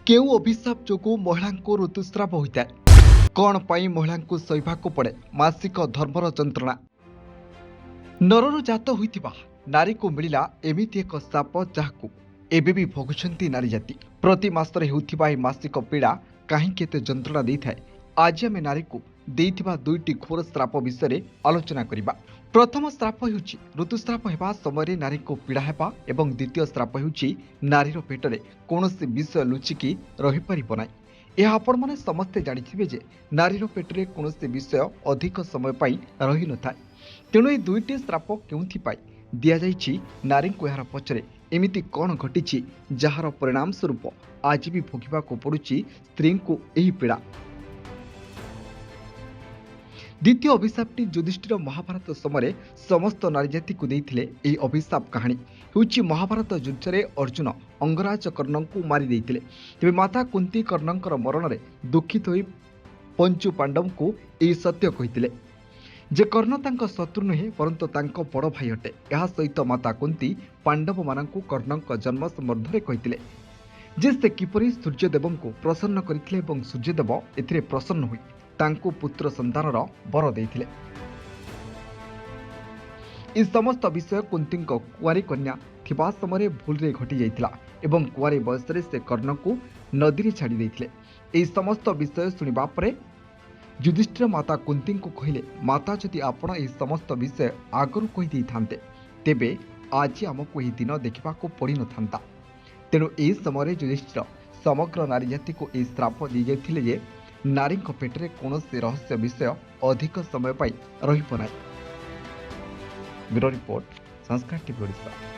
केउ अभिशाप जोगु महिला को ऋतुस्राव होता है कौन पाई महिला को सहिबाकु पड़े मासिक धर्मर जंत्रणा नररु जात होइतिबा नारी को मिलिला एमिति एक शाप जहाकु एबे भी भोगुछंती नारी जाति प्रति मासरे हेउथिबा ए मासिक पीड़ा काहे केते जंत्रणा देइथाय आज आमे नारी को देइथिबा दुईटी घोर श्राप विषय आलोचना करिबा। प्रथम श्राप हेउछि ऋतुस्राव हेबा समय नारी को पीड़ा हेबा एवं द्वितीय श्राप हेउछि नारीर पेटरे कोनोसी विषय लुचिकी रहि परिबो नै। यह आपण माने समस्ते जानिथिबे जे नारीर पेटरे कोनोसी विषय अधिक समय पाई रहि न थाय। तेणु ए दुईटी श्राप केउथि पाई दिया जाइछि नारी को यार पछरे एमिति कौन घटी जार परिणाम स्वरूप आज भी भोगिबा को पड़ुछि स्त्री को एही पीड़ा। द्वितीय अभिशापटी युधिष्ठिर महाभारत समय समस्त नारी जाति को देइथिले। एही अभिशाप कहानी हेउछि महाभारत युद्ध रे अर्जुन अंगराज कर्ण को मारी देइथिले। तेबे माता कुंती कर्णंकर मरण रे दुखित होई पंचु पांडव को एही सत्य कहिथिले जे कर्ण तांको शत्रु नुहे परंतु तांको बड़ भाई अटे। यह सहित माता कुंती पांडव मानकु कर्णंक जन्म संबंधरे कहिथिले जे से किपरि सूर्यदेव को प्रसन्न करथिले एवं सूर्यदेव एथिरे प्रसन्न होई तांको पुत्र संतानर वर देइथिले। इ समस्त विषय कुंती कुआरी कन्या थिबा समय भूल रे घटी जाइथिला एवं कुआरी बयस रे से कर्ण को नदी रे छाड़ी देइथिले। एहि समस्त विषय सुनिबा परे युधिष्ठिर माता कुंती को कहले माता जदि आपण एहि समस्त विषय आगरू कहि दै थांते तेबे आज आमको एहि दिन देखा पड़ी न था। तेणु एहि समय युधिष्ठिर समग्र नारी जाति को एहि श्राप दी जाइथिले जे नारी पेटरे कौनसी रहस्य विषय अधिक समय पाई रहिब नै। ब्यूरो रिपोर्ट संस्कार टीवी ओडिशा।